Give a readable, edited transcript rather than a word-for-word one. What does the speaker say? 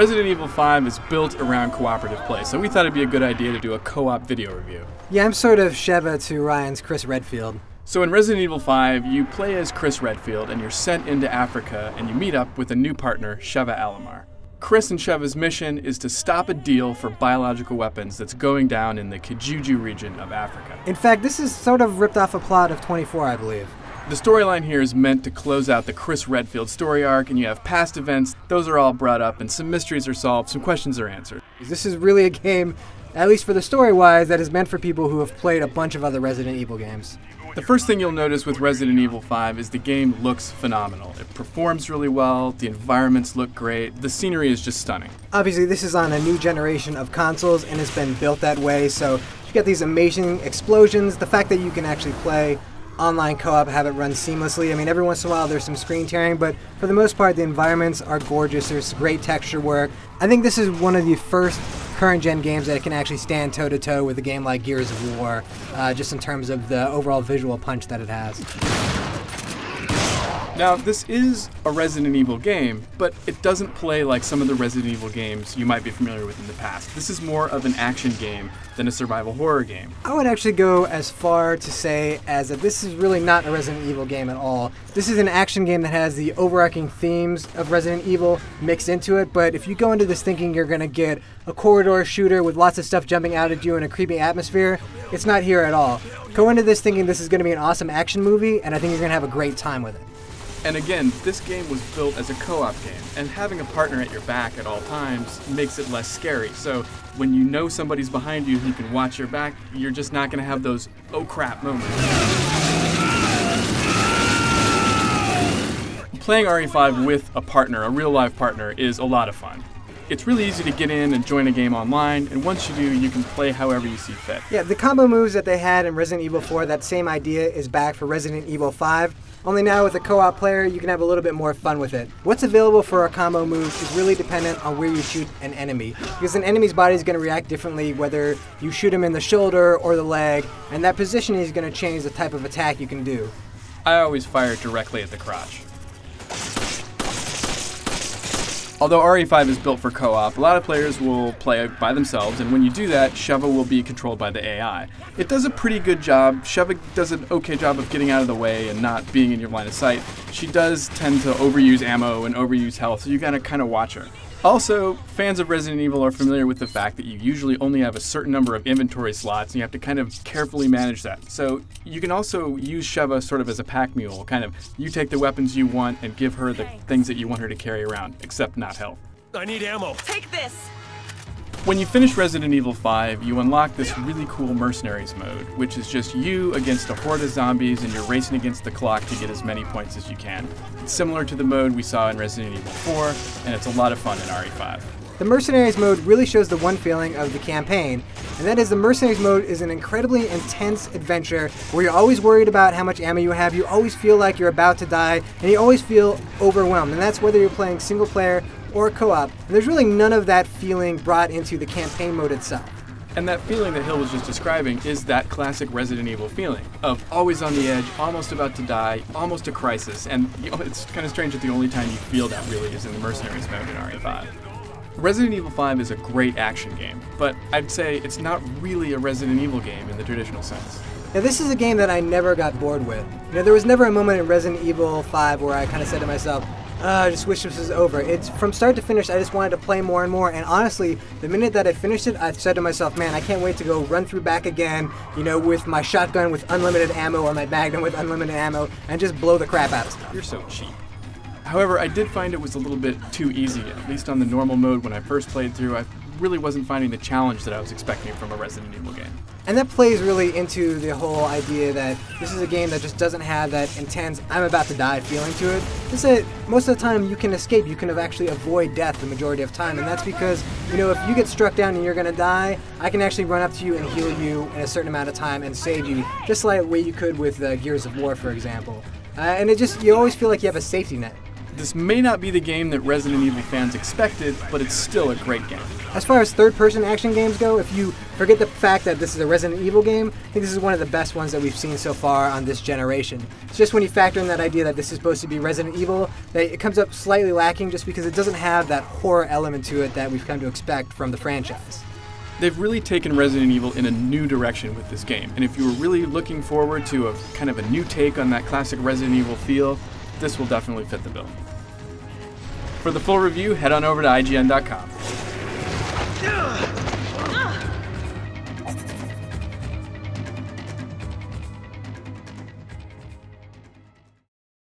Resident Evil 5 is built around cooperative play, so we thought it'd be a good idea to do a co-op video review. Yeah, I'm sort of Sheva to Ryan's Chris Redfield. So in Resident Evil 5, you play as Chris Redfield and you're sent into Africa and you meet up with a new partner, Sheva Alomar. Chris and Sheva's mission is to stop a deal for biological weapons that's going down in the Kijuju region of Africa. In fact, this is sort of ripped off a plot of 24, I believe. The storyline here is meant to close out the Chris Redfield story arc, and you have past events, those are all brought up, and some mysteries are solved, some questions are answered. This is really a game, at least for the story-wise, that is meant for people who have played a bunch of other Resident Evil games. The first thing you'll notice with Resident Evil 5 is the game looks phenomenal. It performs really well, the environments look great, the scenery is just stunning. Obviously, this is on a new generation of consoles, and it's been built that way, so you get these amazing explosions, the fact that you can actually play online co-op, have it run seamlessly. I mean, every once in a while there's some screen tearing, but for the most part the environments are gorgeous. There's great texture work. I think this is one of the first current gen games that can actually stand toe-to-toe with a game like Gears of War, just in terms of the overall visual punch that it has. Now, this is a Resident Evil game, but it doesn't play like some of the Resident Evil games you might be familiar with in the past. This is more of an action game than a survival horror game. I would actually go as far to say as that this is really not a Resident Evil game at all. This is an action game that has the overarching themes of Resident Evil mixed into it, but if you go into this thinking you're going to get a corridor shooter with lots of stuff jumping out at you in a creepy atmosphere, it's not here at all. Go into this thinking this is going to be an awesome action movie, and I think you're going to have a great time with it. And again, this game was built as a co-op game, and having a partner at your back at all times makes it less scary. So when you know somebody's behind you who can watch your back, you're just not going to have those oh crap moments. Playing RE5 with a partner, a real live partner, is a lot of fun. It's really easy to get in and join a game online, and once you do, you can play however you see fit. Yeah, the combo moves that they had in Resident Evil 4, that same idea is back for Resident Evil 5. Only now with a co-op player, you can have a little bit more fun with it. What's available for a combo move is really dependent on where you shoot an enemy, because an enemy's body is going to react differently whether you shoot him in the shoulder or the leg, and that positioning is going to change the type of attack you can do. I always fire directly at the crotch. Although RE5 is built for co-op, a lot of players will play by themselves, and when you do that, Sheva will be controlled by the AI. It does a pretty good job. Sheva does an okay job of getting out of the way and not being in your line of sight. She does tend to overuse ammo and overuse health, so you gotta kind of watch her. Also, fans of Resident Evil are familiar with the fact that you usually only have a certain number of inventory slots, and you have to kind of carefully manage that. So you can also use Sheva sort of as a pack mule, kind of you take the weapons you want and give her the things that you want her to carry around, except not health. I need ammo. Take this. When you finish Resident Evil 5, you unlock this really cool Mercenaries mode, which is just you against a horde of zombies and you're racing against the clock to get as many points as you can. It's similar to the mode we saw in Resident Evil 4, and it's a lot of fun in RE5. The Mercenaries mode really shows the one feeling of the campaign, and that is the Mercenaries mode is an incredibly intense adventure where you're always worried about how much ammo you have, you always feel like you're about to die, and you always feel overwhelmed, and that's whether you're playing single player or co-op. And there's really none of that feeling brought into the campaign mode itself. And that feeling that Hill was just describing is that classic Resident Evil feeling of always on the edge, almost about to die, almost a crisis, and it's kind of strange that the only time you feel that really is in the Mercenaries mode in RE5. Resident Evil 5 is a great action game, but I'd say it's not really a Resident Evil game in the traditional sense. Now this is a game that I never got bored with. You know, there was never a moment in Resident Evil 5 where I kind of said to myself, I just wish this was over. It's from start to finish, I just wanted to play more and more, and honestly, the minute that I finished it, I said to myself, man, I can't wait to go run through back again, you know, with my shotgun with unlimited ammo or my Magnum with unlimited ammo, and just blow the crap out of stuff. You're so cheap. However, I did find it was a little bit too easy, at least on the normal mode when I first played through. I really wasn't finding the challenge that I was expecting from a Resident Evil game. And that plays really into the whole idea that this is a game that just doesn't have that intense, I'm about to die feeling to it. It's that most of the time you can escape, you can actually avoid death the majority of time, and that's because, you know, if you get struck down and you're gonna die, I can actually run up to you and heal you in a certain amount of time and save you, just like the way you could with Gears of War, for example. And it just, you always feel like you have a safety net. This may not be the game that Resident Evil fans expected, but it's still a great game. As far as third-person action games go, if you Forget the fact that this is a Resident Evil game. I think this is one of the best ones that we've seen so far on this generation. It's just when you factor in that idea that this is supposed to be Resident Evil, that it comes up slightly lacking just because it doesn't have that horror element to it that we've come to expect from the franchise. They've really taken Resident Evil in a new direction with this game, and if you were really looking forward to a kind of a new take on that classic Resident Evil feel, this will definitely fit the bill. For the full review, head on over to IGN.com.